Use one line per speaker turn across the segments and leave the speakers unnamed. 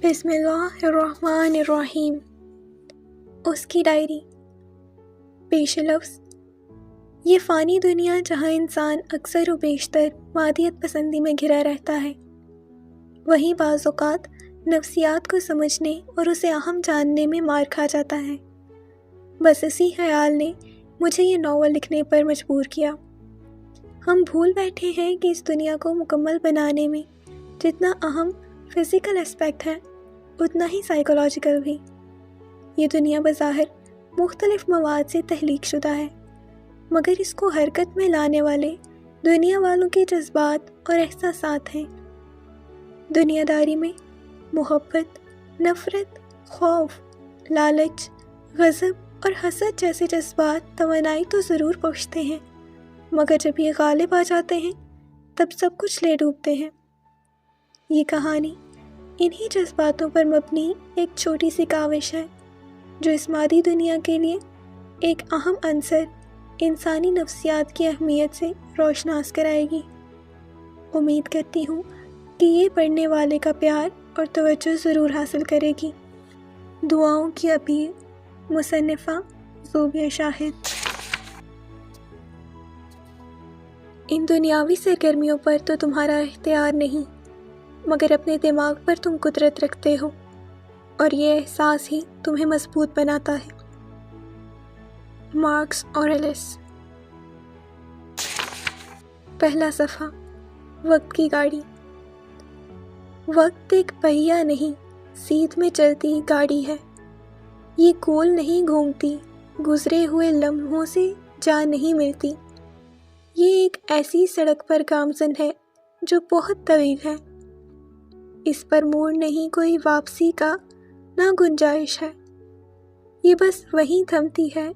بسم اللہ الرحمن الرحیم۔ اس کی ڈائری۔ پیش لفظ: یہ فانی دنیا جہاں انسان اکثر و بیشتر مادیت پسندی میں گھرا رہتا ہے، وہیں بعض اوقات نفسیات کو سمجھنے اور اسے اہم جاننے میں مار کھا جاتا ہے۔ بس اسی خیال نے مجھے یہ ناول لکھنے پر مجبور کیا۔ ہم بھول بیٹھے ہیں کہ اس دنیا کو مکمل بنانے میں جتنا اہم فزیکل اسپیکٹ ہے اتنا ہی سائیکولوجیکل بھی۔ یہ دنیا بظاہر مختلف مواد سے تخلیق شدہ ہے، مگر اس کو حرکت میں لانے والے دنیا والوں کے جذبات اور احساسات ہیں۔ دنیا داری میں محبت، نفرت، خوف، لالچ، غضب اور حسد جیسے جذبات توانائی تو ضرور بخشتے ہیں، مگر جب یہ غالب آ جاتے ہیں تب سب کچھ لے ڈوبتے ہیں۔ یہ کہانی انہی جذباتوں پر مبنی ایک چھوٹی سی کاوش ہے جو اس مادی دنیا کے لیے ایک اہم عنصر انسانی نفسیات کی اہمیت سے روشناس کرائے گی۔ امید کرتی ہوں کہ یہ پڑھنے والے کا پیار اور توجہ ضرور حاصل کرے گی۔ دعاؤں کی اپیل، مصنفہ زوبیہ شاہد۔ ان دنیاوی سرگرمیوں پر تو تمہارا اختیار نہیں، مگر اپنے دماغ پر تم قدرت رکھتے ہو، اور یہ احساس ہی تمہیں مضبوط بناتا ہے۔ مارکس اوریلس۔ پہلا صفحہ۔ وقت کی گاڑی۔ وقت ایک پہیہ نہیں، سیدھ میں چلتی گاڑی ہے۔ یہ گول نہیں گھومتی، گزرے ہوئے لمحوں سے جان نہیں ملتی۔ یہ ایک ایسی سڑک پر گامزن ہے جو بہت طویل ہے۔ اس پر موڑ نہیں، کوئی واپسی کا نہ گنجائش ہے۔ یہ بس وہیں تھمتی ہے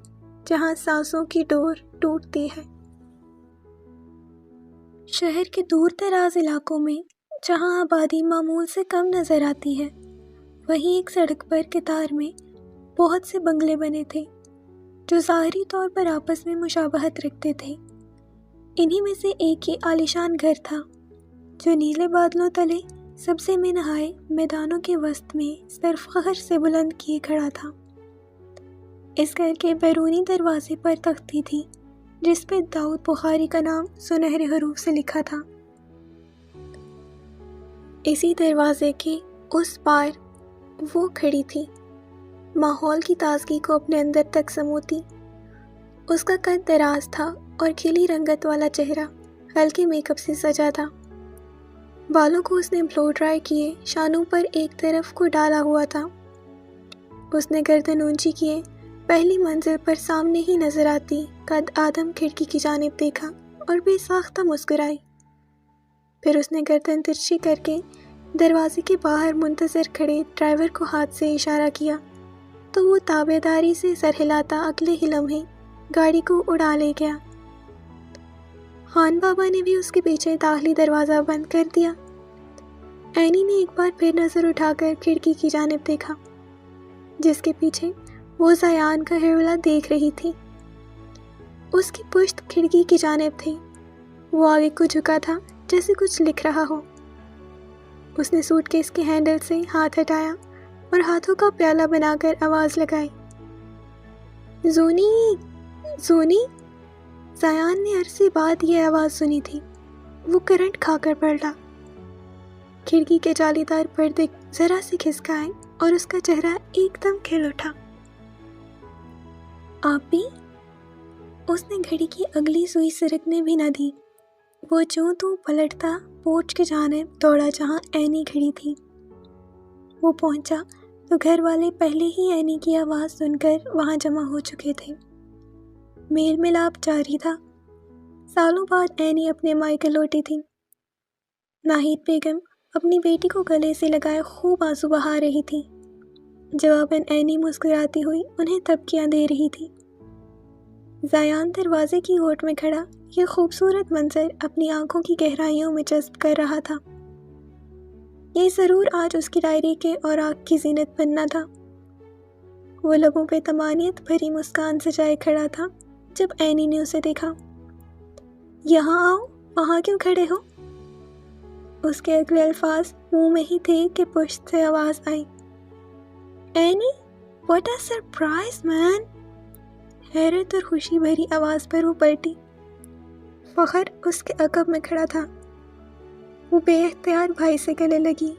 جہاں سانسوں کی ڈور ٹوٹتی ہے۔ شہر کے دور دراز علاقوں میں جہاں آبادی معمول سے کم نظر آتی ہے، وہیں ایک سڑک پر قطار میں بہت سے بنگلے بنے تھے جو ظاہری طور پر آپس میں مشابہت رکھتے تھے۔ انہی میں سے ایک یہ عالیشان گھر تھا جو نیلے بادلوں تلے سبزے میں نہائے میدانوں کے وسط میں صرف فخر سے بلند کیے کھڑا تھا۔ اس گھر کے بیرونی دروازے پر تختی تھی جس پہ داؤد بخاری کا نام سنہرے حروف سے لکھا تھا۔ اسی دروازے کے اس پار وہ کھڑی تھی، ماحول کی تازگی کو اپنے اندر تک سموتی۔ اس کا قد دراز تھا اور کھلی رنگت والا چہرہ ہلکے میک اپ سے سجا تھا۔ بالوں کو اس نے بلو ڈرائی کیے شانوں پر ایک طرف کو ڈالا ہوا تھا۔ اس نے گردن اونچی کیے پہلی منزل پر سامنے ہی نظر آتی قد آدم کھڑکی کی جانب دیکھا اور بے ساختہ مسکرائی۔ پھر اس نے گردن ترچھی کر کے دروازے کے باہر منتظر کھڑے ڈرائیور کو ہاتھ سے اشارہ کیا تو وہ تابع داری سے سر ہلاتا اگلے ہی لمحے گاڑی کو اڑا لے گیا۔ خان بابا نے بھی اس کے پیچھے داخلی دروازہ بند کر دیا۔ اینی نے ایک بار پھر نظر اٹھا کر کھڑکی کی جانب دیکھا جس کے پیچھے وہ زیان کا ہرولہ دیکھ رہی تھی۔ اس کی پشت کھڑکی کی جانب تھی، وہ آگے کو جھکا تھا جیسے کچھ لکھ رہا ہو۔ اس نے سوٹ کیس کے ہینڈل سے ہاتھ ہٹایا اور ہاتھوں کا پیالہ بنا کر آواز لگائی، زونی، زونی۔ زیان نے عرصے بعد یہ آواز سنی تھی۔ وہ کرنٹ کھا کر پلٹا۔ کھڑکی کے جالی دار پردے ذرا سے کھسکائے اور اس کا چہرہ ایک دم کھل اٹھا۔ آپ بھی؟ اس نے گھڑی کی اگلی سوئی سرکنے بھی نہ دی۔ وہ چوں تو پلٹتا پورچ کی جانب دوڑا جہاں اینی کھڑی تھی۔ وہ پہنچا تو گھر والے پہلے ہی اینی کی آواز سن کر وہاں جمع ہو چکے تھے۔ میل ملاپ جاری تھا۔ سالوں بعد اینی اپنے مائکے لوٹی تھی۔ ناہید بیگم اپنی بیٹی کو گلے سے لگائے خوب آنسو بہا رہی تھی۔ جواباً اینی مسکراتی ہوئی انہیں تبکیاں دے رہی تھی۔ زیان دروازے کی اوٹ میں کھڑا یہ خوبصورت منظر اپنی آنکھوں کی گہرائیوں میں جذب کر رہا تھا۔ یہ ضرور آج اس کی ڈائری کے اوراق کی زینت بننا تھا۔ وہ لبوں پہ طمانینت بھری مسکان سجائے کھڑا تھا جب اینی نے اسے دیکھا۔ یہاں آؤ، وہاں کیوں کھڑے ہو؟ اس کے اگلے الفاظ منہ میں ہی تھے کہ پشت سے آواز آئی، اینی واٹ اے سرپرائز مین۔ حیرت اور خوشی بھری آواز پر وہ پلٹی۔ فخر اس کے عقب میں کھڑا تھا۔ وہ بے اختیار بھائی سے گلے لگی۔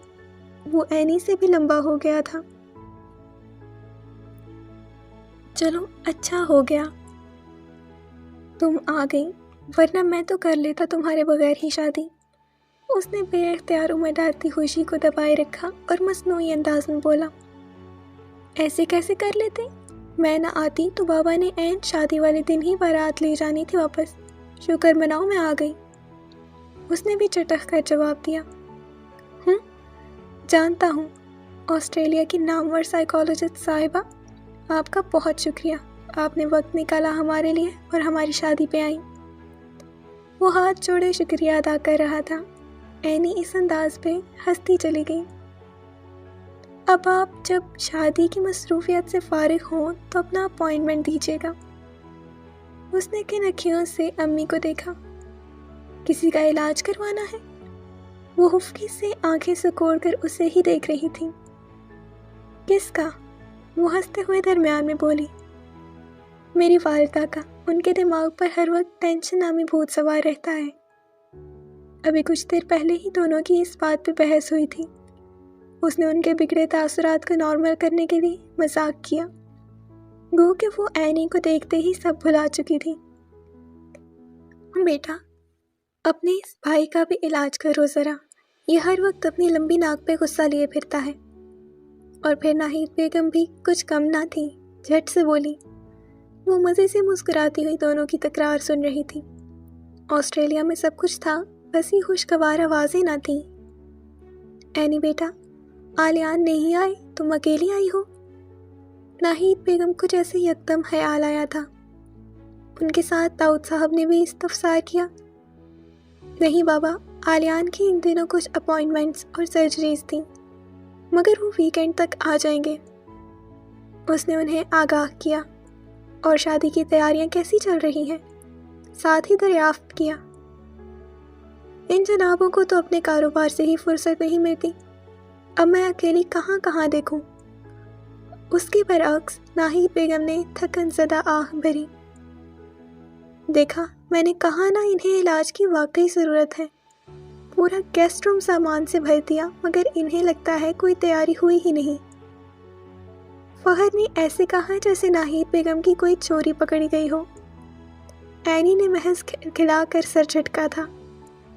وہ اینی سے بھی لمبا ہو گیا تھا۔ چلو اچھا ہو گیا تم آ گئی، ورنہ میں تو کر لیتا تمہارے بغیر ہی شادی۔ اس نے بے اختیار امید آتی خوشی کو دبائے رکھا اور مصنوعی انداز میں بولا، ایسے کیسے کر لیتے؟ میں نہ آتی تو بابا نے عین شادی والے دن ہی بارات لے جانی تھی واپس۔ شکر مناؤ میں آ گئی۔ اس نے بھی چٹخ کر جواب دیا، جانتا ہوں۔ آسٹریلیا کی نامور سائیکالوجسٹ صاحبہ، آپ کا بہت شکریہ، آپ نے وقت نکالا ہمارے لیے اور ہماری شادی پہ آئیں۔ وہ ہاتھ جوڑے شکریہ ادا کر رہا تھا۔ اینی اس انداز پہ ہنستی چلی گئی۔ اب آپ جب شادی کی مصروفیات سے فارغ ہوں تو اپنا اپائنٹمنٹ دیجیے گا۔ اس نے کن اکھیوں سے امی کو دیکھا۔ کسی کا علاج کروانا ہے؟ وہ حفکی سے آنکھیں سکوڑ کر اسے ہی دیکھ رہی تھی۔ کس کا؟ وہ ہنستے ہوئے درمیان میں بولی، میری والدہ کا۔ ان کے دماغ پر ہر وقت ٹینشن نامی بھوت سوار رہتا ہے۔ ابھی کچھ دیر پہلے ہی دونوں کی اس بات پہ بحث ہوئی تھی۔ اس نے ان کے بگڑے تاثرات کو نارمل کرنے کے لیے مذاق کیا، گو کہ وہ اینی کو دیکھتے ہی سب بھلا چکی تھی۔ بیٹا، اپنے اس بھائی کا بھی علاج کرو ذرا، یہ ہر وقت اپنی لمبی ناک پہ غصہ لیے پھرتا ہے۔ اور پھر ناہید بیگم بھی کچھ کم نہ تھی، جھٹ سے بولی۔ وہ مزے سے مسکراتی ہوئی دونوں کی تکرار سن رہی تھی۔ آسٹریلیا میں سب کچھ تھا، بس یہ خوشگوار آوازیں نہ تھیں۔ اینی بیٹا، آلیان نہیں آئے، تم اکیلی آئی ہو؟ ناہید بیگم کو جیسے یکدم خیال آیا تھا۔ ان کے ساتھ داؤد صاحب نے بھی استفسار کیا۔ نہیں بابا، آلیان کی ان دنوں کچھ اپائنٹمنٹس اور سرجریز تھیں، مگر وہ ویکینڈ تک آ جائیں گے۔ اس نے انہیں آگاہ کیا۔ اور شادی کی تیاریاں کیسی چل رہی ہیں؟ ساتھ ہی دریافت کیا، ان جنابوں کو تو اپنے کاروبار سے ہی فرصت نہیں ملتی، اب میں اکیلی کہاں کہاں دیکھوں؟ اس کے برعکس ناہید بیگم نے تھکن زدہ آہ بھری۔ دیکھا، میں نے کہا نا انہیں علاج کی واقعی ضرورت ہے۔ پورا گیسٹ روم سامان سے بھر دیا، مگر انہیں لگتا ہے کوئی تیاری ہوئی ہی نہیں۔ فخر نے ایسے کہا جیسے ناہید بیگم کی کوئی چوری پکڑی گئی ہو۔ اینی نے محض کھلا کر سر جھٹکا تھا۔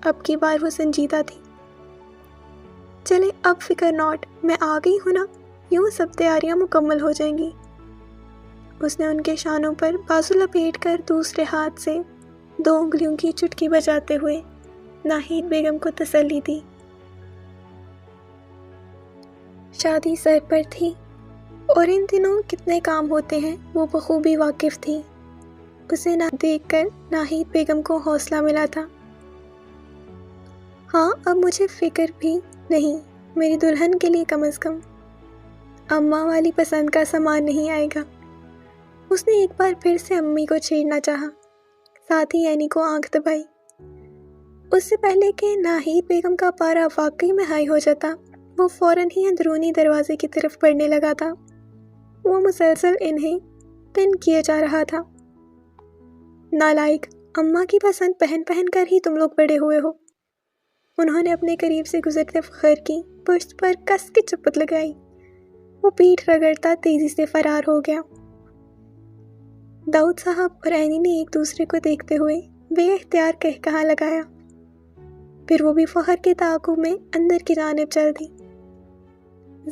اب کی بار وہ سنجیدہ تھی۔ چلے اب فکر ناٹ، میں آ گئی ہوں نا، یوں سب تیاریاں مکمل ہو جائیں گی۔ اس نے ان کے شانوں پر بازو لپیٹ کر دوسرے ہاتھ سے 2 انگلیوں کی چٹکی بجاتے ہوئے ناہید بیگم کو تسلی دی۔ شادی سر پر تھی اور ان دنوں کتنے کام ہوتے ہیں وہ بخوبی واقف تھی۔ اسے نہ دیکھ کر ناہید بیگم کو حوصلہ ملا تھا۔ ہاں، اب مجھے فکر بھی نہیں، میری دلہن کے لیے کم از کم اماں والی پسند کا سامان نہیں آئے گا۔ اس نے ایک بار پھر سے امی کو چھیڑنا چاہا، ساتھ ہی اینی کو آنکھ دبائی۔ اس سے پہلے کہ ناہید بیگم کا پارا واقعی میں ہائی ہو جاتا، وہ فوراً ہی اندرونی دروازے کی طرف بڑھنے لگا تھا۔ وہ مسلسل انہیں پن کیے جا رہا تھا۔ نالائق، اماں کی پسند پہن پہن کر ہی تم لوگ بڑے ہوئے ہو۔ انہوں نے اپنے قریب سے گزرتے فخر کی پشت پر کس کے چپت لگائی۔ وہ پیٹھ رگڑتا تیزی سے فرار ہو گیا۔ داؤد صاحب اور اینی نے ایک دوسرے کو دیکھتے ہوئے بے اختیار کہا لگایا، پھر وہ بھی فخر کے تعاقب میں اندر کی جانب چل دی۔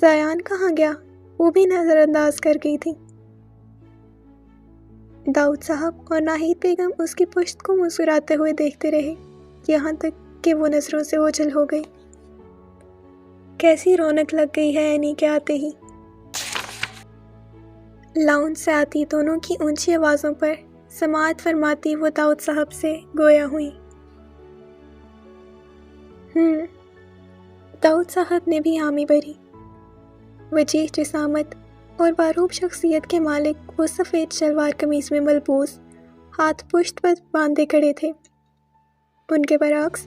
زیان کہاں گیا؟ وہ بھی نظر انداز کر گئی تھی۔ داؤد صاحب اور ناہید بیگم اس کی پشت کو مسکراتے ہوئے دیکھتے رہے، یہاں تک کہ وہ نظروں سے اوجھل ہو گئی۔ کیسی رونق لگ گئی ہے اینی کے آتے ہی۔ لاؤنج سے آتی دونوں کی اونچی آوازوں پر سماعت فرماتی وہ داؤد صاحب سے گویا ہوئی۔ داؤد صاحب نے بھی حامی بھری۔ وجیح جسامت اور باروب شخصیت کے مالک وہ سفید شلوار قمیص میں ملبوس، ہاتھ پشت پر باندھے کھڑے تھے۔ ان کے برعکس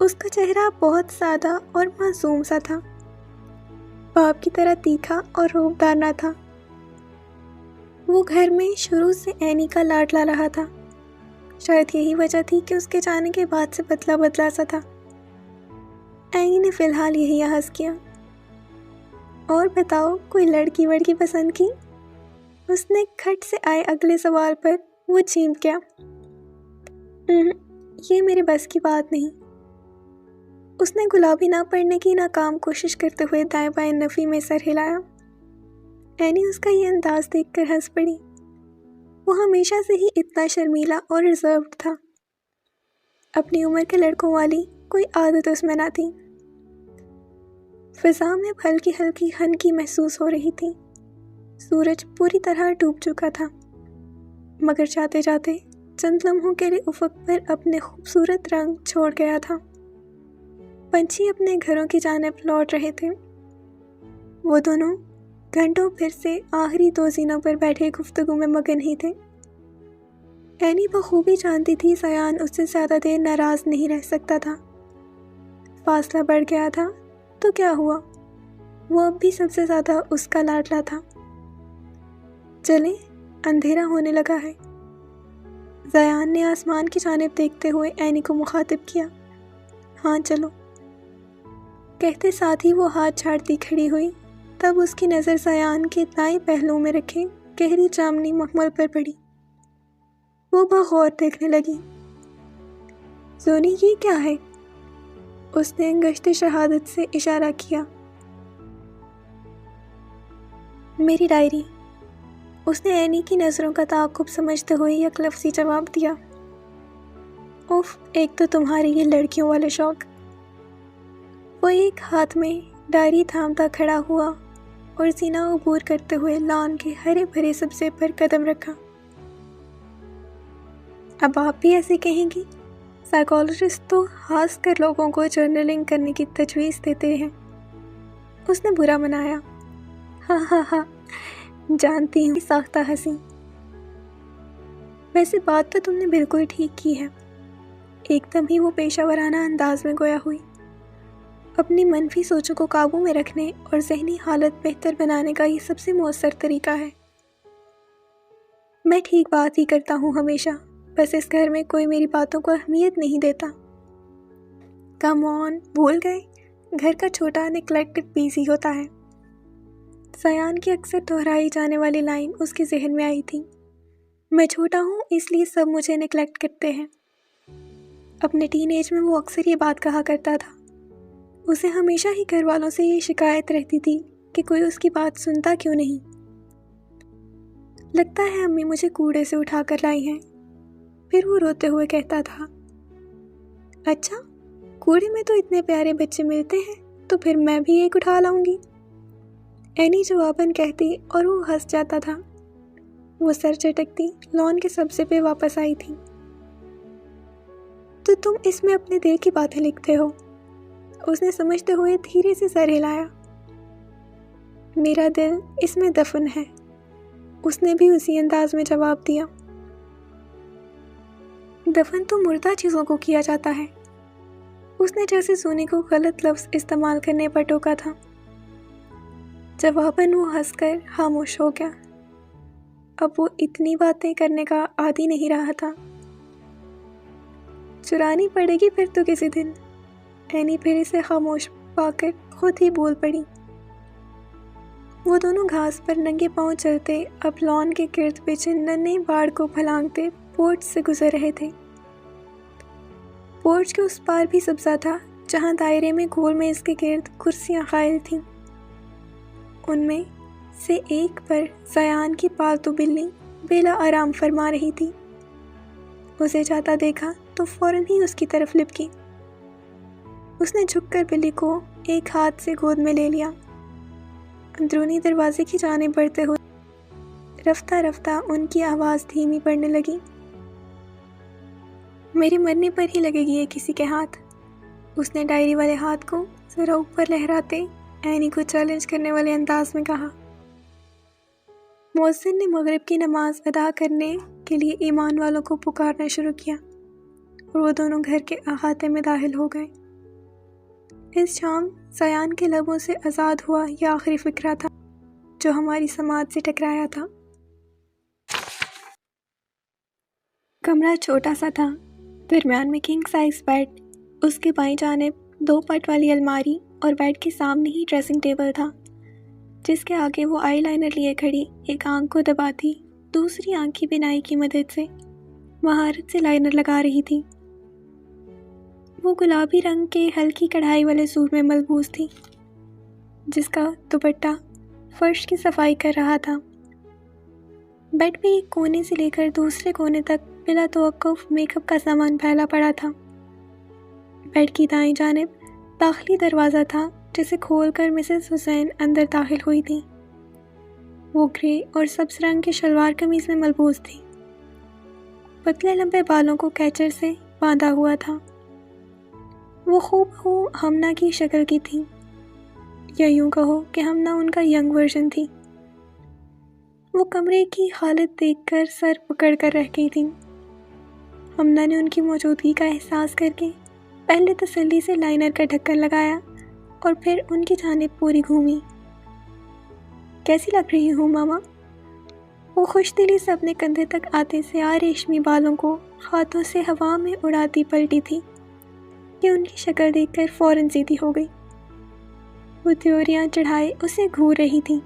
اس کا چہرہ بہت سادہ اور معصوم سا تھا، باپ کی طرح تیکھا اور روبدار نہ تھا۔ وہ گھر میں شروع سے اینی کا لاڈلا رہا تھا، شاید یہی وجہ تھی کہ اس کے جانے کے بعد سے بدلا بدلا سا تھا۔ اینی نے فی الحال یہی عہد کیا۔ اور بتاؤ، کوئی لڑکی وڑکی پسند کی؟ اس نے کھٹ سے آئے اگلے سوال پر وہ چیمٹ گیا۔ یہ میرے بس کی بات نہیں۔ اس نے گلابی نہ پڑھنے کی ناکام کوشش کرتے ہوئے دائیں بائیں نفی میں سر ہلایا۔ اینی اس کا یہ انداز دیکھ کر ہنس پڑی۔ وہ ہمیشہ سے ہی اتنا شرمیلا اور ریزروڈ تھا۔ اپنی عمر کے لڑکوں والی کوئی عادت اس میں نہ تھی۔ فضا میں ہلکی ہلکی خنکی محسوس ہو رہی تھی۔ سورج پوری طرح ڈوب چکا تھا، مگر جاتے جاتے چند لمحوں کے لیے افق پر اپنے خوبصورت رنگ چھوڑ گیا تھا۔ پنچھی اپنے گھروں کی جانب لوٹ رہے تھے۔ وہ دونوں گھنٹوں پھر سے آخری دو زینوں پر بیٹھے گفتگو میں مگن ہی تھے۔ اینی بخوبی جانتی تھی زیان اس سے زیادہ دیر ناراض نہیں رہ سکتا تھا۔ فاصلہ بڑھ گیا تھا تو کیا ہوا، وہ اب بھی سب سے زیادہ اس کا لاڈلا تھا۔ چلیں، اندھیرا ہونے لگا ہے۔ زیان نے آسمان کی جانب دیکھتے ہوئے اینی کو مخاطب کیا۔ ہاں چلو، کہتے ساتھ ہی وہ ہاتھ چھاڑتی کھڑی ہوئی۔ تب اس کی نظر زیان کے دائیں پہلو میں رکھے گہری جامنی مخمل پر پڑی۔ وہ بغور دیکھنے لگی۔ زونی، یہ کیا ہے؟ اس نے گشت شہادت سے اشارہ کیا۔ میری ڈائری، اس نے اینی کی نظروں کا تعاقب سمجھتے ہوئے یک لفظی جواب دیا۔ اوف، ایک تو تمہارے یہ لڑکیوں والے شوق۔ وہ ایک ہاتھ میں ڈائری تھامتا کھڑا ہوا اور سینہ عبور کرتے ہوئے لان کے ہرے بھرے سبزے پر قدم رکھا۔ اب آپ بھی ایسے کہیں گی؟ سائیکالوجسٹ تو خاص کر لوگوں کو جرنلنگ کرنے کی تجویز دیتے ہیں۔ اس نے برا منایا۔ ہاں ہاں ہاں، جانتی ہوں، ساختہ ہنسی۔ ویسے بات تو تم نے بالکل ٹھیک کی ہے۔ ایک دم ہی وہ پیشہ ورانہ انداز میں گویا ہوئی۔ اپنی منفی سوچوں کو قابو میں رکھنے اور ذہنی حالت بہتر بنانے کا یہ سب سے مؤثر طریقہ ہے۔ میں ٹھیک بات ہی کرتا ہوں ہمیشہ، بس اس گھر میں کوئی میری باتوں کو اہمیت نہیں دیتا۔ کم آن، بھول گئے، گھر کا چھوٹا نیگلیکٹڈ پیس ہی ہوتا ہے۔ زیان کی اکثر دہرائی جانے والی لائن اس کے ذہن میں آئی تھی۔ میں چھوٹا ہوں اس لیے سب مجھے نیگلیکٹ کرتے ہیں۔ اپنے ٹین ایج میں وہ اکثر یہ بات کہا کرتا تھا۔ اسے ہمیشہ ہی گھر والوں سے یہ شکایت رہتی تھی کہ کوئی اس کی بات سنتا کیوں نہیں۔ لگتا ہے امی مجھے کوڑے سے اٹھا کر لائی ہیں۔ پھر وہ روتے ہوئے کہتا تھا، اچھا، کوڑے میں تو اتنے پیارے بچے ملتے ہیں، تو پھر میں بھی ایک اٹھا لاؤں گی۔ اینی جواباً کہتی اور وہ ہنس جاتا تھا۔ وہ سر چٹکتی لان کے سبزے پہ واپس آئی تھی۔ تو تم اس میں اپنے دل کی باتیں لکھتے ہو؟ اس نے سمجھتے ہوئے دھیرے سے سر ہلایا۔ میرا دل اس میں دفن ہے، اس نے بھی اسی انداز میں جواب دیا۔ دفن تو مردہ چیزوں کو کیا جاتا ہے۔ اس نے جیسے سونی کو غلط لفظ استعمال کرنے پر ٹوکا تھا۔ جواباً وہ ہنس کر خاموش ہو گیا۔ اب وہ اتنی باتیں کرنے کا عادی نہیں رہا تھا۔ چرانی پڑے گی پھر تو کسی دن۔ اینی پھر اسے خاموش پا کر خود ہی بول پڑی۔ وہ دونوں گھاس پر ننگے پاؤں چلتے اب لان کے گرد پیچھے ننھے باڑ کو پھلانگتے پورچ سے گزر رہے تھے۔ پورچ کے اس پار بھی سبزہ تھا، جہاں دائرے میں گول میں اس کے گرد کرسیاں قائل تھیں۔ ان میں سے ایک پر زیان کی پالتو بلی بیلا آرام فرما رہی تھی۔ اسے جاتا دیکھا تو فوراً ہی اس کی طرف لپکی۔ اس نے جھک کر بلی کو ایک ہاتھ سے گود میں لے لیا۔ اندرونی دروازے کی جانب بڑھتے ہوئے رفتہ رفتہ ان کی آواز دھیمی پڑنے لگی۔ میرے مرنے پر ہی لگے گی یہ کسی کے ہاتھ۔ اس نے ڈائری والے ہاتھ کو ذرا اوپر لہراتے اینی کو چیلنج کرنے والے انداز میں کہا۔ مؤذن نے مغرب کی نماز ادا کرنے کے لیے ایمان والوں کو پکارنا شروع کیا اور وہ دونوں گھر کے احاطے میں داخل ہو گئے۔ اس شام سیان کے لبوں سے آزاد ہوا یہ آخری فکرہ تھا جو ہماری سماعت سے ٹکرایا تھا۔ کمرہ چھوٹا سا تھا، درمیان میں کنگ سائز بیڈ، اس کے بائیں جانب 2 پٹ والی الماری اور بیڈ کے سامنے ہی ڈریسنگ ٹیبل تھا جس کے آگے وہ آئی لائنر لیے کھڑی ایک آنکھ کو دباتی دوسری آنکھ کی بینائی کی مدد سے مہارت سے لائنر لگا رہی تھی۔ وہ گلابی رنگ کے ہلکی کڑھائی والے سوٹ میں ملبوس تھی جس کا دوپٹہ فرش کی صفائی کر رہا تھا۔ بیڈ پہ ایک کونے سے لے کر دوسرے کونے تک بلا توقف میک اپ کا سامان پھیلا پڑا تھا۔ بیڈ کی دائیں جانب داخلی دروازہ تھا جسے کھول کر مسز حسین اندر داخل ہوئی تھی۔ وہ گرے اور سبز رنگ کے شلوار قمیض میں ملبوس تھی، پتلے لمبے بالوں کو کیچر سے باندھا ہوا تھا۔ وہ خوب ہمنا کی شکل کی تھی، یا یوں کہو کہ ہمنا ان کا ینگ ورژن تھی۔ وہ کمرے کی حالت دیکھ کر سر پکڑ کر رہ گئی تھی۔ ہمنا نے ان کی موجودگی کا احساس کر کے پہلے تسلی سے لائنر کا ڈھکن لگایا اور پھر ان کی جانب پوری گھومی۔ کیسی لگ رہی ہوں ماما؟ وہ خوش دلی سے اپنے کندھے تک آتے سیاہ ریشمی بالوں کو ہاتھوں سے ہوا میں اڑاتی پلٹی تھی کہ ان کی شکل دیکھ کر فوراً سیدھی ہو گئی۔ وہ تیوریاں چڑھائے اسے گھور رہی تھی۔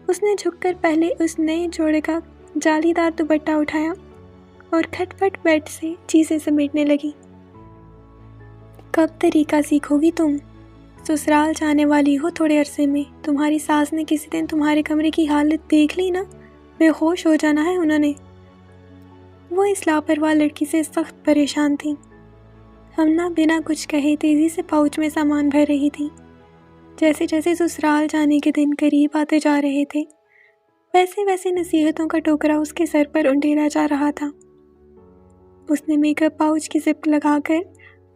اس نے جھک کر پہلے اس نئے جوڑے کا جالی دار دوپٹہ اٹھایا اور کھٹ پٹ بیڈ سے چیزیں سمیٹنے لگی۔ کب طریقہ سیکھو گی تم؟ سسرال جانے والی ہو تھوڑے عرصے میں، تمہاری ساس نے کسی دن تمہارے کمرے کی حالت دیکھ لی نا، بے ہوش ہو جانا ہے انہوں نے۔ وہ اس لاپرواہ لڑکی سے سخت پریشان تھی۔ ہمنا بنا کچھ کہے تیزی سے پاؤچ میں سامان بھر رہی تھی۔ جیسے جیسے سسرال جانے کے دن قریب آتے جا رہے تھے ویسے ویسے نصیحتوں کا ٹوکرا اس کے سر پر انڈیلا جا رہا تھا۔ اس نے میک اپ پاؤچ کی زپ لگا کر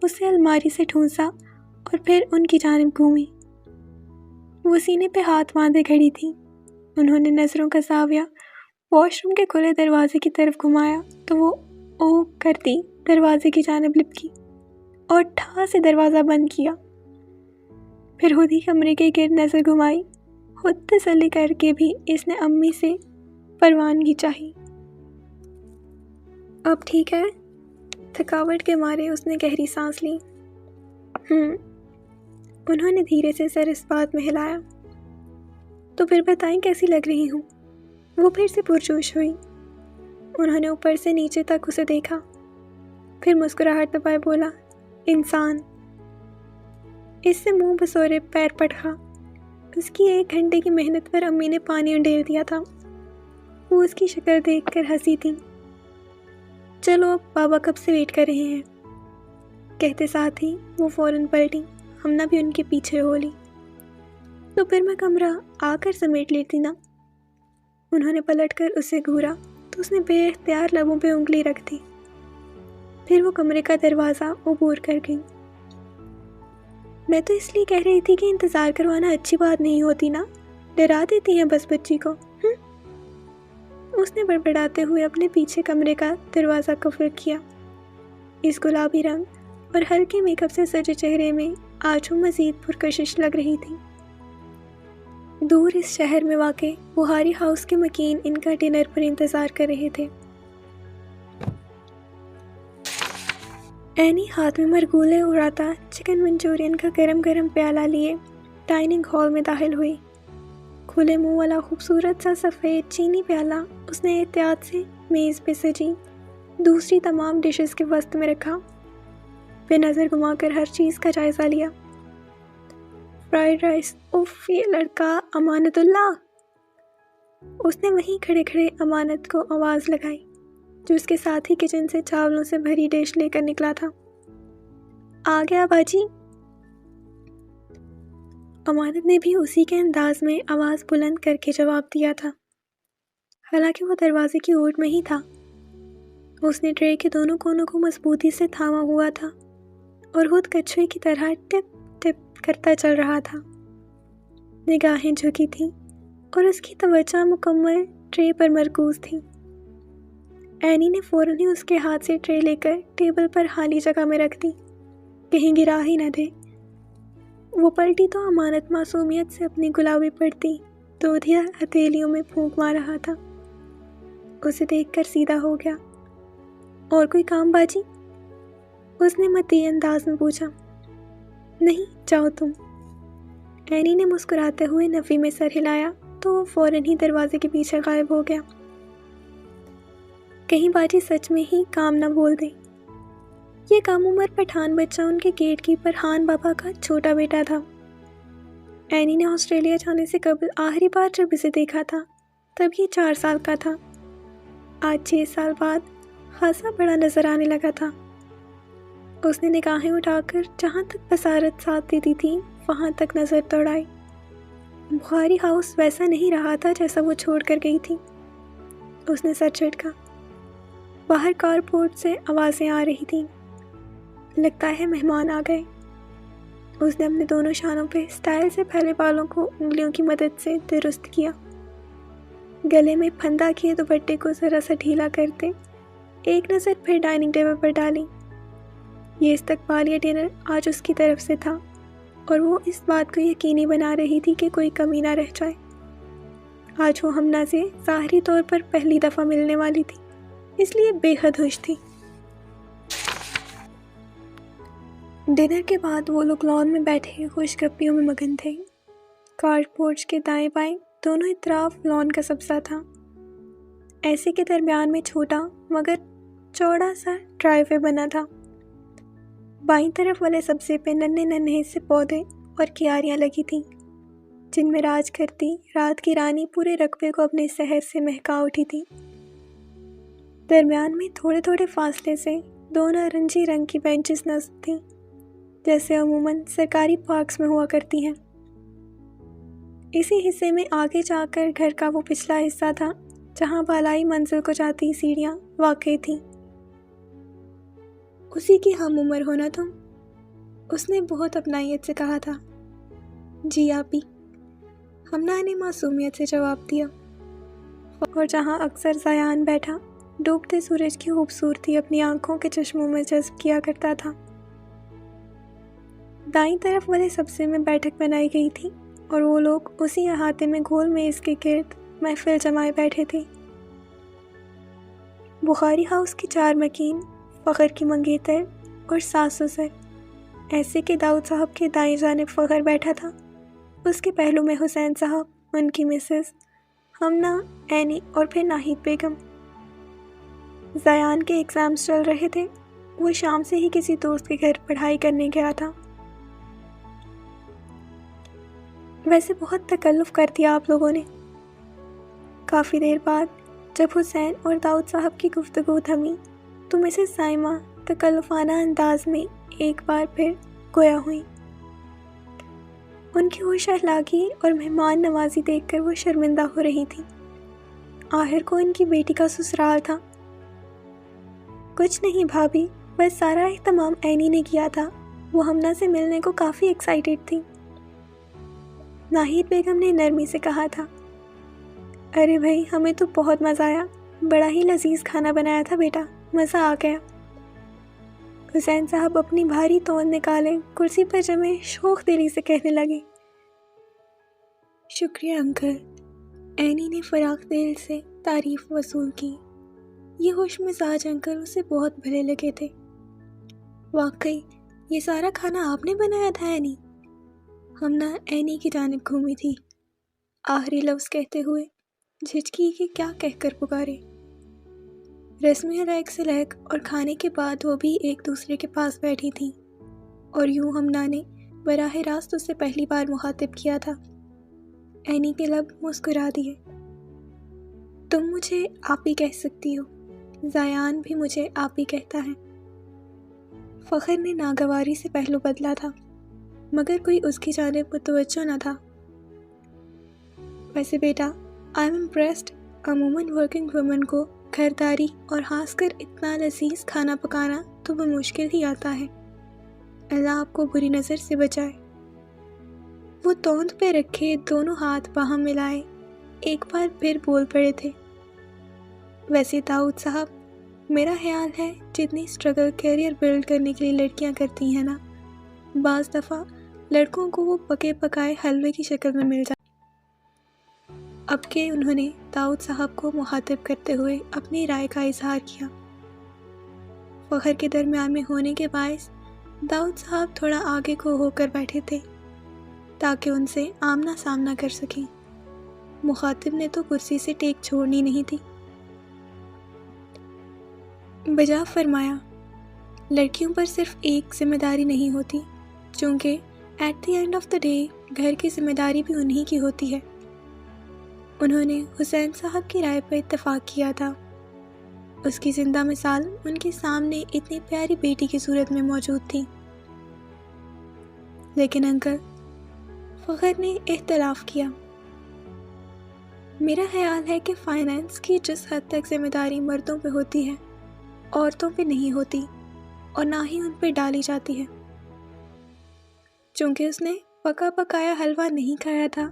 اسے الماری سے ٹھونسا اور پھر ان کی جانب گھومی۔ وہ سینے پہ ہاتھ باندھے کھڑی تھی۔ انہوں نے نظروں کا زاویہ واش روم کے کھلے دروازے کی طرف گھمایا تو وہ اوہ کرتی دروازے کی جانب لپکی اور ٹھا سے دروازہ بند کیا۔ پھر خود ہی کمرے کے گرد نظر گھمائی، خود تسلی کر کے بھی اس نے امی سے پروانگی چاہی۔ اب ٹھیک ہے؟ تھکاوٹ کے مارے اس نے گہری سانس لی۔ انہوں نے دھیرے سے سر اس بات میں ہلایا۔ تو پھر بتائیں کیسی لگ رہی ہوں؟ وہ پھر سے پرجوش ہوئی۔ انہوں نے اوپر سے نیچے تک اسے دیکھا، پھر مسکراہٹ دبائے بولا، انسان۔ اس سے منہ بسورے پیر پٹکا۔ اس کی 1 گھنٹے کی محنت پر امی نے پانی انڈیل دیا تھا۔ وہ اس کی شکل دیکھ کر ہنسی تھی۔ چلو اب بابا کب سے ویٹ کر رہے ہیں؟ کہتے ساتھ ہی وہ فوراً پلٹی، ہمنا بھی ان کے پیچھے ہو لی۔ تو پھر میں کمرہ آ کر سمیٹ لیتی نا۔ انہوں نے پلٹ کر اسے گھورا تو اس نے بے اختیار لبوں پہ انگلی رکھ دی۔ پھر وہ کمرے کا دروازہ عبور کر گئی۔ میں تو اس لیے کہہ رہی تھی کہ انتظار کروانا اچھی بات نہیں ہوتی نا، ڈرا دیتی ہیں بس بچی کو۔ اس نے بڑبڑاتے ہوئے اپنے پیچھے کمرے کا دروازہ قفل کیا۔ اس گلابی رنگ اور ہلکے میک اپ سے سجے چہرے میں آج وہ مزید پرکشش لگ رہی تھی۔ دور اس شہر میں واقع بہاری ہاؤس کے مکین ان کا ڈنر پر انتظار کر رہے تھے۔ اینی ہاتھ میں مرغولے اڑاتا چکن منچورین کا گرم گرم پیالہ لیے ڈائننگ ہال میں داخل ہوئی۔ کھلے منہ والا خوبصورت سا سفید چینی پیالہ اس نے احتیاط سے میز پہ سجی دوسری تمام ڈشز کے وسط میں رکھا، پہ نظر گھما کر ہر چیز کا جائزہ لیا۔ فرائیڈ رائس، اف یہ لڑکا امانت اللہ! اس نے وہیں کھڑے کھڑے امانت کو آواز لگائی جو اس کے ساتھ ہی کچن سے چاولوں سے بھری ڈش لے کر نکلا تھا۔ آ گیا باجی؟ امانت نے بھی اسی کے انداز میں آواز بلند کر کے جواب دیا تھا، حالانکہ وہ دروازے کی اوٹ میں ہی تھا۔ اس نے ٹرے کے دونوں کونوں کو مضبوطی سے تھاما ہوا تھا اور خود کچھوے کی طرح ٹپ ٹپ کرتا چل رہا تھا۔ نگاہیں جھکی تھیں اور اس کی توجہ مکمل ٹرے پر مرکوز تھی۔ اینی نے فوراً ہی اس کے ہاتھ سے ٹرے لے کر ٹیبل پر خالی جگہ میں رکھ دی، کہیں گرا ہی نہ دے وہ پلٹی تو امانت معصومیت سے اپنی گلابی پڑتی دودھیا ہتھیلیوں میں پھونک مار رہا تھا۔ اسے دیکھ کر سیدھا ہو گیا۔ اور کوئی کام باجی؟ اس نے متی انداز میں پوچھا۔ نہیں، جاؤ تم۔ اینی نے مسکراتے ہوئے نفی میں سر ہلایا تو وہ فوراً ہی دروازے کے پیچھے غائب ہو گیا۔ کہیں باجی سچ میں ہی کام نہ بول دیں۔ یہ کم عمر پٹھان بچہ ان کے گیٹ کیپر خان بابا کا چھوٹا بیٹا تھا۔ اینی نے آسٹریلیا جانے سے قبل آخری بار جب اسے دیکھا تھا تب یہ 4 سال کا تھا۔ آج 6 سال بعد خاصا بڑا نظر آنے لگا تھا۔ اس نے نگاہیں اٹھا کر جہاں تک بصارت ساتھ دیتی تھی وہاں تک نظر دوڑائی۔ بخاری ہاؤس ویسا نہیں رہا تھا جیسا وہ چھوڑ کر گئی تھی۔ اس نے سر جھٹکا۔ باہر کارپورٹ سے آوازیں آ رہی تھیں۔ لگتا ہے مہمان آ گئے۔ اس نے اپنے دونوں شانوں پہ سٹائل سے پھیلے بالوں کو انگلیوں کی مدد سے درست کیا۔ گلے میں پھندا کیے دوپٹے کو ذرا سا ڈھیلا کرتے ایک نظر پھر ڈائننگ ٹیبل پر ڈالی۔ یہ استقبالیہ ڈنر آج اس کی طرف سے تھا اور وہ اس بات کو یقینی بنا رہی تھی کہ کوئی کمی نہ رہ جائے۔ آج وہ ہمنا سے ظاہری طور پر پہلی دفعہ ملنے والی تھی، اس لیے بے حد خوش تھی۔ ڈنر کے بعد وہ لوگ لان میں بیٹھے خوش گپیوں میں مگن تھے۔ کار پورچ کے دائیں بائیں دونوں اطراف لان کا سبزہ تھا۔ ایسے کے درمیان میں چھوٹا مگر چوڑا سا ڈرائیو وے بنا تھا۔ بائیں طرف والے سبزے پہ ننھے ننھے سے پودے اور کیاریاں لگی تھیں جن میں راج کرتی رات کی رانی پورے رقبے کو اپنے سحر سے مہکا اٹھی تھی۔ درمیان میں تھوڑے تھوڑے فاصلے سے 2 نارنجی رنگ کی بینچز نصب تھیں جیسے عموماً سرکاری پارکس میں ہوا کرتی ہیں۔ اسی حصے میں آگے جا کر گھر کا وہ پچھلا حصہ تھا جہاں بالائی منزل کو جاتی سیڑھیاں واقع تھیں۔ اسی کی ہم عمر ہونا تم؟ اس نے بہت اپنائیت سے کہا تھا۔ جی آپ بھی، ہمنا نے معصومیت سے جواب دیا۔ اور جہاں اکثر زیان بیٹھا ڈوبتے سورج کی خوبصورتی اپنی آنکھوں کے چشموں میں جذب کیا کرتا تھا۔ دائیں طرف والے سبزے میں بیٹھک بنائی گئی تھی اور وہ لوگ اسی احاطے میں گول میز کے گرد محفل جمائے بیٹھے تھے۔ بخاری ہاؤس کی 4 مکین، فخر کی منگیتر اور ساس سسر، ایسے کہ داؤد صاحب کے دائیں جانب فخر بیٹھا تھا، اس کے پہلو میں حسین صاحب، ان کی مسز، ہمنا، اینی اور پھر ناہید بیگم۔ زیان کے ایگزامز چل رہے تھے، وہ شام سے ہی کسی دوست کے گھر پڑھائی کرنے گیا تھا۔ ویسے بہت تکلف کر دیا آپ لوگوں نے۔ کافی دیر بعد جب حسین اور داؤد صاحب کی گفتگو تھمی تو مسز سائمہ تکلفانہ انداز میں ایک بار پھر گویا ہوئیں۔ ان کی ہوش اخلاقی اور مہمان نوازی دیکھ کر وہ شرمندہ ہو رہی تھی۔ آخر کو ان کی بیٹی کا سسرال تھا۔ کچھ نہیں بھابھی، بس سارا اہتمام اینی نے کیا تھا، وہ ہمنا سے ملنے کو کافی ایکسائٹیڈ تھی۔ ناہید بیگم نے نرمی سے کہا تھا۔ ارے بھائی، ہمیں تو بہت مزہ آیا، بڑا ہی لذیذ کھانا بنایا تھا بیٹا، مزہ آ گیا۔ حسین صاحب اپنی بھاری توند نکالے کرسی پر جمے شوخ دلی سے کہنے لگے۔ شکریہ انکل۔ اینی نے فراخ دل سے تعریف وصول کی۔ یہ ہوش مزاج انکل اسے بہت بھلے لگے تھے۔ واقعی یہ سارا کھانا آپ نے بنایا تھا اینی؟ ہمنا اینی کی جانب گھومی تھی، آخری لفظ کہتے ہوئے جھجکی کہ کیا کہہ کر پکارے۔ رسمی لہک سے لہک اور کھانے کے بعد وہ بھی ایک دوسرے کے پاس بیٹھی تھیں اور یوں ہمنا نے براہ راست اسے پہلی بار مخاطب کیا تھا۔ اینی کے لب مسکرا دیے۔ تم مجھے آپ ہی کہہ سکتی ہو، زیان بھی مجھے آپ ہی کہتا ہے۔ فخر نے ناگواری سے پہلو بدلا تھا مگر کوئی اس کی جانب متوجہ نہ تھا۔ ویسے بیٹا، آئی ایم امپریسڈ، عموماً ورکنگ وومن کو گھرداری اور خاص کر اتنا لذیذ کھانا پکانا تو بمشکل ہی آتا ہے۔ اللہ آپ کو بری نظر سے بچائے۔ وہ توند پہ رکھے دونوں ہاتھ باہم ملائے ایک بار پھر بول پڑے تھے۔ ویسے داؤد صاحب، میرا خیال ہے جتنی اسٹرگل کیریئر بلڈ کرنے کے لیے لڑکیاں کرتی ہیں نا، بعض دفعہ لڑکوں کو وہ پکے پکائے حلوے کی شکل میں مل جاتا۔ اب کہ انہوں نے داؤد صاحب کو مخاطب کرتے ہوئے اپنی رائے کا اظہار کیا، فخر کے درمیان میں ہونے کے باعث داؤد صاحب تھوڑا آگے کو ہو کر بیٹھے تھے تاکہ ان سے آمنا سامنا کر سکیں۔ مخاطب نے تو کرسی سے ٹیک چھوڑنی نہیں تھی۔ بجا فرمایا، لڑکیوں پر صرف ایک ذمہ داری نہیں ہوتی، چونکہ at the end of the day گھر کی ذمہ داری بھی انہی کی ہوتی ہے۔ انہوں نے حسین صاحب کی رائے پر اتفاق کیا تھا۔ اس کی زندہ مثال ان کے سامنے اتنی پیاری بیٹی کی صورت میں موجود تھی۔ لیکن انکل، فخر نے اختلاف کیا، میرا خیال ہے کہ فائنانس کی جس حد تک ذمہ داری مردوں پہ ہوتی ہے، عورتوں پہ نہیں ہوتی، اور نہ ہی ان پہ ڈالی جاتی ہے۔ چونکہ اس نے پکا پکایا حلوہ نہیں کھایا تھا،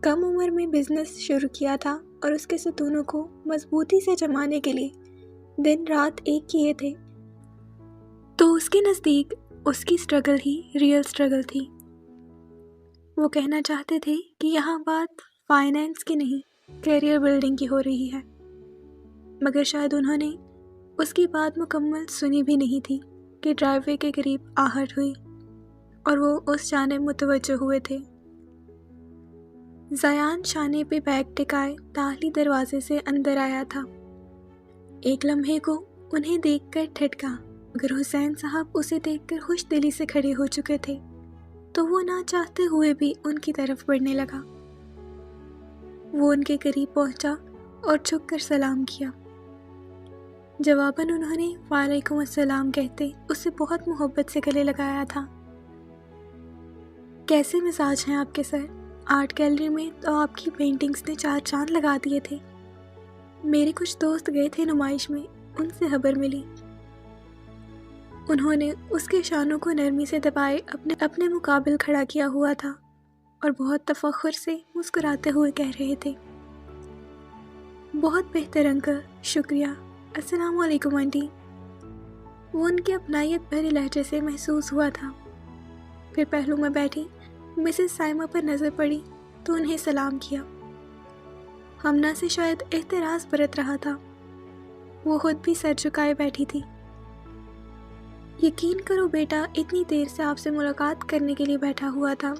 کم عمر میں بزنس شروع کیا تھا اور اس کے ستونوں کو مضبوطی سے جمانے کے لیے دن رات ایک کیے تھے، تو اس کے نزدیک اس کی سٹرگل ہی ریئل سٹرگل تھی۔ وہ کہنا چاہتے تھے کہ یہاں بات فائنانس کی نہیں، کیریئر بلڈنگ کی ہو رہی ہے، مگر شاید انہوں نے اس کی بات مکمل سنی بھی نہیں تھی کہ ڈرائیو وے کے قریب آہٹ ہوئی اور وہ اس جانب متوجہ ہوئے تھے۔ زیان شانے پہ بیگ ٹکائے داخلی دروازے سے اندر آیا تھا۔ ایک لمحے کو انہیں دیکھ کر ٹھٹکا، مگر حسین صاحب اسے دیکھ کر خوش دلی سے کھڑے ہو چکے تھے، تو وہ نہ چاہتے ہوئے بھی ان کی طرف بڑھنے لگا۔ وہ ان کے قریب پہنچا اور جھک کر سلام کیا۔ جواباً انہوں نے وعلیکم السلام کہتے اسے بہت محبت سے گلے لگایا تھا۔ کیسے مزاج ہیں آپ کے سر؟ آرٹ گیلری میں تو آپ کی پینٹنگز نے چار چاند لگا دیے تھے۔ میرے کچھ دوست گئے تھے نمائش میں، ان سے خبر ملی۔ انہوں نے اس کے شانوں کو نرمی سے دبائے اپنے مقابل کھڑا کیا ہوا تھا اور بہت تفخر سے مسکراتے ہوئے کہہ رہے تھے، بہت بہتر انکل، شکریہ، السلام علیکم آنٹی۔ وہ ان کی اپنائیت بھرے لہجے سے محسوس ہوا تھا۔ پھر پہلو میں بیٹھی مسز سائمہ پر نظر پڑی تو انہیں سلام کیا۔ ہمنا سے شاید احتراز برت رہا تھا، وہ خود بھی سر جھکائے بیٹھی تھی۔ یقین کرو بیٹا، اتنی دیر سے آپ سے ملاقات کرنے کے لیے بیٹھا ہوا تھا۔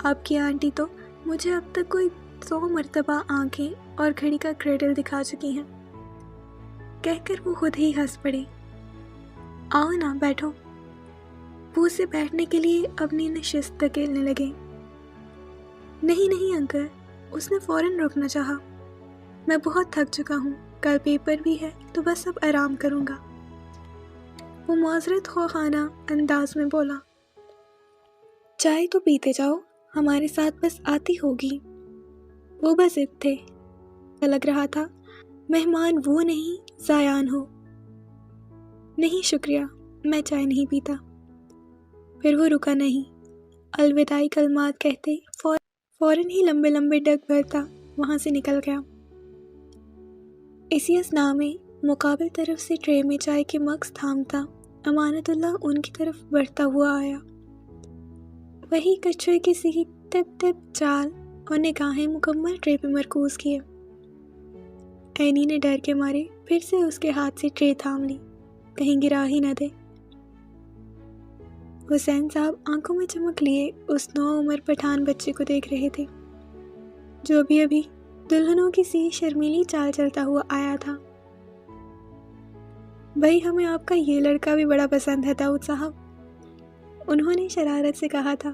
آپ کی آنٹی تو مجھے اب تک کوئی 100 مرتبہ آنکھیں اور گھڑی کا کریڈل دکھا چکی ہیں، کہہ کر وہ خود ہی ہنس پڑے۔ آؤ نا بیٹھو۔ وہ اسے بیٹھنے کے لیے اپنی نشست دھکیلنے لگے۔ نہیں انکل، اس نے فوراً روکنا چاہا، میں بہت تھک چکا ہوں، کل پیپر بھی ہے تو بس اب آرام کروں گا۔ وہ معذرت خواہانہ انداز میں بولا، چائے تو پیتے جاؤ، ہمارے ساتھ بس آتی ہوگی۔ وہ بس ضد تھے، لگ رہا تھا مہمان وہ نہیں زیان ہو۔ نہیں شکریہ، میں چائے نہیں پیتا۔ پھر وہ رکا نہیں، الوداعی کلمات کہتے فوراً ہی لمبے لمبے ڈگ بھرتا وہاں سے نکل گیا۔ اسی اثناء میں مقابل طرف سے ٹرے میں چائے کے مگز تھامتا امانت اللہ ان کی طرف بڑھتا ہوا آیا۔ وہی کچھوے کی سی ٹپ ٹپ چال اور نگاہیں مکمل ٹرے پہ مرکوز کیے۔ اینی نے ڈر کے مارے پھر سے اس کے ہاتھ سے ٹرے تھام لی، کہیں گرا ہی نہ دے۔ حسین صاحب آنکھوں میں چمک لیے اس نوعمر پٹھان بچے کو دیکھ رہے تھے جو ابھی دلہنوں کی سی شرمیلی چال چلتا ہوا آیا تھا۔ بھائی ہمیں آپ کا یہ لڑکا بھی بڑا پسند ہے داؤد صاحب، انہوں نے شرارت سے کہا تھا۔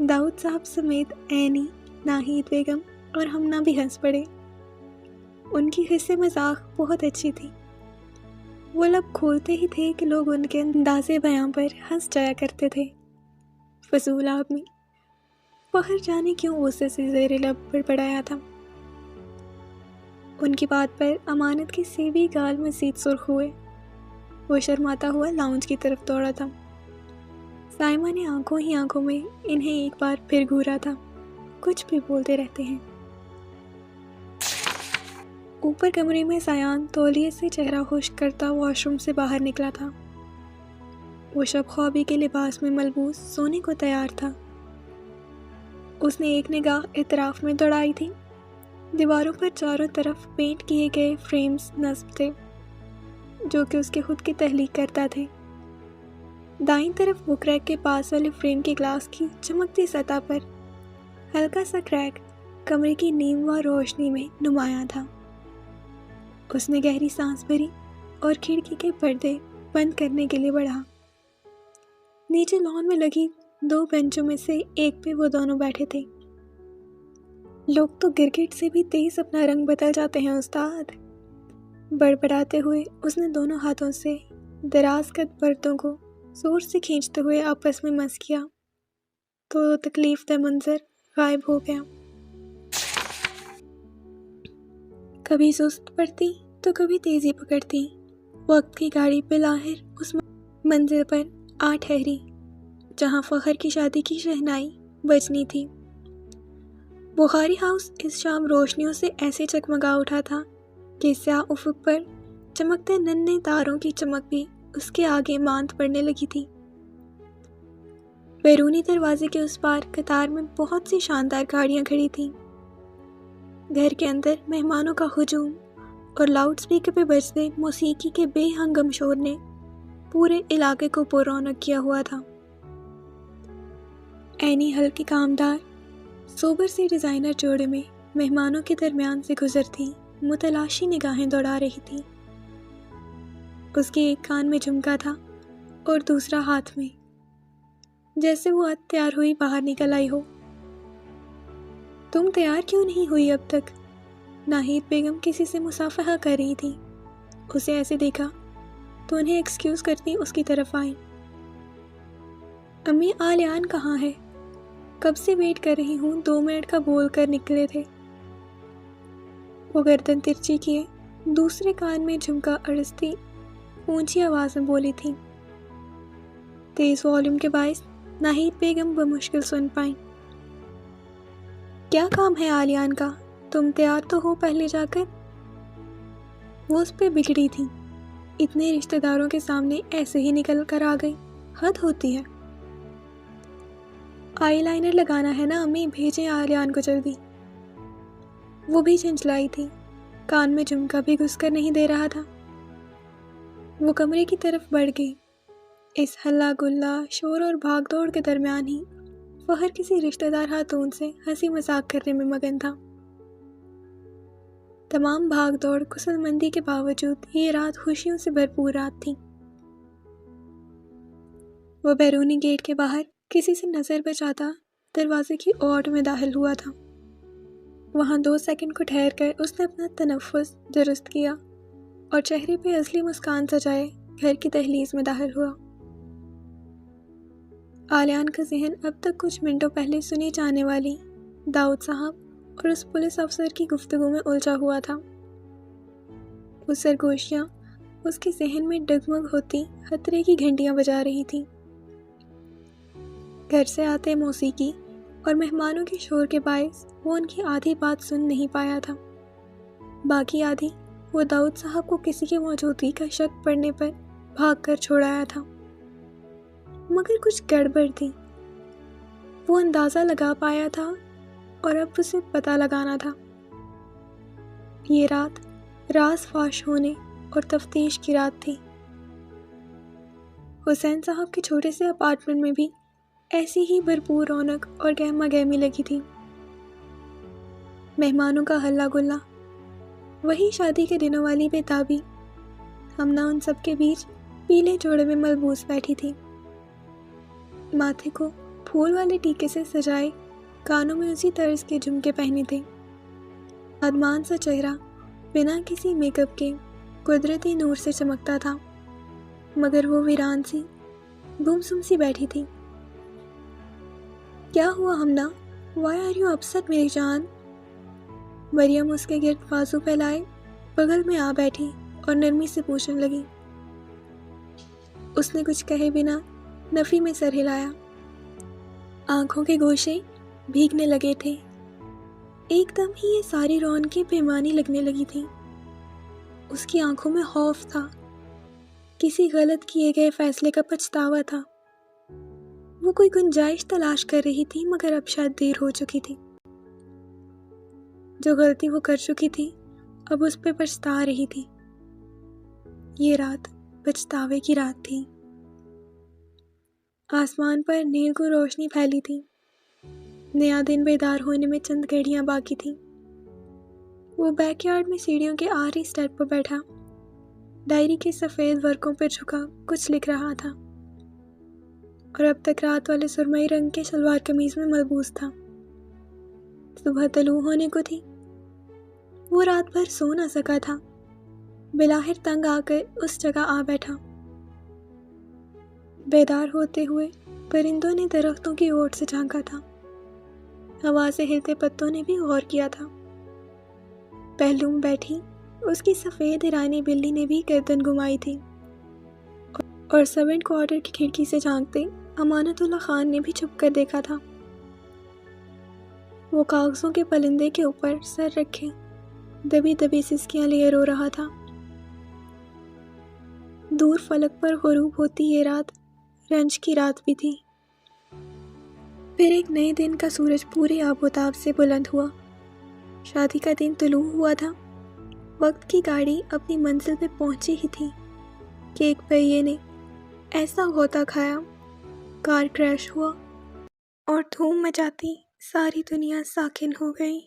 داؤد صاحب سمیت اینی، ناہید بیگم اور ہمنا بھی ہنس پڑے۔ ان کی حصے مذاق بہت اچھی تھی۔ وہ لب کھولتے ہی تھے کہ لوگ ان کے انداز بیاں پر ہنس جایا کرتے تھے۔ فضول آدمی، فخر جانے کیوں غصے سے زیر لب بڑبڑایا تھا۔ ان کی بات پر امانت کے سیبی گال مزید سرخ ہوئے۔ وہ شرماتا ہوا لاؤنج کی طرف دوڑا تھا۔ سائمہ نے آنکھوں ہی آنکھوں میں انہیں ایک بار پھر گھورا تھا، کچھ بھی بولتے رہتے ہیں۔ اوپر کمرے میں زیان تولیے سے چہرہ خشک کرتا واش روم سے باہر نکلا تھا۔ وہ شب خوابی کے لباس میں ملبوس سونے کو تیار تھا۔ اس نے ایک نگاہ اطراف میں دوڑائی تھی۔ دیواروں پر چاروں طرف پینٹ کیے گئے فریمز نصب تھے جو کہ اس کے خود کی تخلیق کرتا تھے۔ دائیں طرف بک ریک کے پاس والے فریم کے گلاس کی چمکتی سطح پر ہلکا سا کریک کمرے کی نیمواں روشنی میں نمایاں تھا۔ اس نے گہری سانس بھری اور کھڑکی کے پردے بند کرنے کے لیے بڑھا۔ نیچے لان میں لگی 2 بینچوں میں سے ایک پہ وہ دونوں بیٹھے تھے۔ لوگ تو کرکٹ سے بھی تیز اپنا رنگ بدل جاتے ہیں استاد، بڑبڑاتے ہوئے اس نے دونوں ہاتھوں سے دراز قد پردوں کو زور سے کھینچتے ہوئے آپس میں مس کیا تو تکلیف دہ منظر غائب ہو گیا۔ کبھی سست پڑتی تو کبھی تیزی پکڑتی، وقت کی گاڑی بالآخر اس منزل پر آ ٹھہری جہاں فخر کی شادی کی شہنائی بجنی تھی۔ بخاری ہاؤس اس شام روشنیوں سے ایسے چکمگا اٹھا تھا کہ سیاہ افق پر چمکتے ننھے تاروں کی چمک بھی اس کے آگے ماند پڑنے لگی تھی۔ بیرونی دروازے کے اس پار قطار میں بہت سی شاندار گاڑیاں کھڑی تھیں۔ گھر کے اندر مہمانوں کا ہجوم اور لاؤڈ اسپیکر پہ بجتے موسیقی کے بے ہنگم شور نے پورے علاقے کو پر رونق کیا ہوا تھا۔ اینی ہلکی کامدار سوبر سی ڈیزائنر جوڑے میں مہمانوں کے درمیان سے گزرتی متلاشی نگاہیں دوڑا رہی تھی۔ اس کے ایک کان میں جھمکا تھا اور دوسرا ہاتھ میں، جیسے وہ تیار ہوئی باہر نکل آئی ہو۔ تم تیار کیوں نہیں ہوئی اب تک؟ ناہید بیگم کسی سے مصافحہ کر رہی تھی۔ اسے ایسے دیکھا تو انہیں ایکسکیوز کرتی اس کی طرف آئی۔ امی آلیان کہاں ہے؟ کب سے ویٹ کر رہی ہوں، 2 منٹ کا بول کر نکلے تھے۔ وہ گردن ترچھی کیے دوسرے کان میں جھمکا اڑستی اونچی آواز میں بولی تھی۔ تیز والیوم کے باعث ناہید بیگم بمشکل سن پائیں۔ کیا کام ہے آلیان کا؟ تم تیار تو ہو پہلے جا کر؟ وہ اس پہ بگڑی تھی۔ اتنے رشتہ داروں کے سامنے ایسے ہی نکل کر آ گئی، حد ہوتی ہے۔ آئی لائنر لگانا ہے نا امی، بھیجیں آلیان کو جلدی۔ وہ بھی چنچلائی تھی، کان میں جھمکا بھی گھس کر نہیں دے رہا تھا۔ وہ کمرے کی طرف بڑھ گئی۔ اس ہلا گلا شور اور بھاگ دوڑ کے درمیان ہی فخر کسی رشتہ دار خاتون سے ہنسی مذاق کرنے میں مگن تھا۔ تمام بھاگ دوڑ غسل مندی کے باوجود یہ رات خوشیوں سے بھرپور رات تھی۔ وہ بیرونی گیٹ کے باہر کسی سے نظر بچاتا دروازے کی اوٹ میں داخل ہوا تھا۔ وہاں 2 سیکنڈ کو ٹھہر کر اس نے اپنا تنفس درست کیا اور چہرے پہ اصلی مسکان سجائے گھر کی دہلیز میں داخل ہوا۔ آلیان کا ذہن اب تک کچھ منٹوں پہلے سنی جانے والی داؤد صاحب اور اس پولیس افسر کی گفتگو میں الجھا ہوا تھا۔ وہ سرگوشیاں اس کے ذہن میں ڈگمگ ہوتی خطرے کی گھنٹیاں بجا رہی تھیں۔ گھر سے آتے موسیقی اور مہمانوں کے شور کے باعث وہ ان کی آدھی بات سن نہیں پایا تھا، باقی آدھی وہ داؤد صاحب کو کسی کی موجودگی کا شک پڑنے پر بھاگ کر چھوڑ آیا تھا۔ مگر کچھ گڑبڑ تھی، وہ اندازہ لگا پایا تھا اور اب اسے پتہ لگانا تھا۔ یہ رات راز فاش ہونے اور تفتیش کی رات تھی۔ حسین صاحب کے چھوٹے سے اپارٹمنٹ میں بھی ایسی ہی بھرپور رونق اور گہما گہمی لگی تھی۔ مہمانوں کا ہلا گلا، وہی شادی کے دنوں والی بے تابی۔ ہمنا ان سب کے بیچ پیلے جوڑے میں ملبوس بیٹھی تھی، ماتھے کو پھول والے ٹیکے سے سجائے، کانوں میں اسی طرز کے جھمکے پہنے تھے۔ ادمان سا چہرہ بنا کسی میک اپ کے قدرتی نور سے چمکتا تھا، مگر وہ ویران سی گمسم سی بیٹھی تھی۔ کیا ہوا Humna? Why are you upset میری جان؟ مریم اس کے گرد بازو پھیلائے بغل میں آ بیٹھی اور نرمی سے پوچھنے لگی۔ اس نے کچھ کہے بنا نفی میں سر ہلایا۔ آنکھوں کے گوشے بھیگنے لگے تھے۔ ایک دم ہی یہ ساری رونقیں بے معنی لگنے لگی تھیں۔ اس کی آنکھوں میں خوف تھا کسی غلط کیے گئے فیصلے کا پچھتاوا تھا۔ وہ کوئی گنجائش تلاش کر رہی تھی، مگر اب شاید دیر ہو چکی تھی۔ جو غلطی وہ کر چکی تھی اب اس پہ پچھتا رہی تھی۔ یہ رات پچھتاوے کی رات تھی۔ آسمان پر نیل کو روشنی پھیلی تھی۔ نیا دن بیدار ہونے میں چند گھڑیاں باقی تھیں۔ وہ بیک یارڈ میں سیڑھیوں کے آخری اسٹیپ پر بیٹھا، ڈائری کے سفید ورقوں پر جھکا کچھ لکھ رہا تھا، اور اب تک رات والے سرمئی رنگ کے شلوار قمیض میں ملبوس تھا۔ صبح طلوع ہونے کو تھی۔ وہ رات بھر سو نہ سکا تھا، بلاخر تنگ آ کر اس جگہ آ بیٹھا۔ بیدار ہوتے ہوئے پرندوں نے درختوں کی اوٹ سے جھانکا تھا، ہوا سے ہلتے پتوں نے بھی غور کیا تھا۔ پہلو میں بیٹھی اس کی سفید ایرانی بلی نے بھی گردن گھمائی تھی، اور سرونٹ کوارٹر کی کھڑکی سے جھانکتے امانت اللہ خان نے بھی چھپ کر دیکھا تھا۔ وہ کاغذوں کے پلندے کے اوپر سر رکھے دبی دبی سسکیاں لیے رو رہا تھا۔ دور فلک پر غروب ہوتی یہ رات رنج کی رات بھی تھی۔ پھر ایک نئے دن کا سورج پورے آب و تاب سے بلند ہوا۔ شادی کا دن طلوع ہوا تھا۔ وقت کی گاڑی اپنی منزل پہ پہنچی ہی تھی کہ ایک پہیے نے ایسا غوطہ کھایا، کار کریش ہوا اور دھوم مچاتی ساری دنیا ساکن ہو گئی۔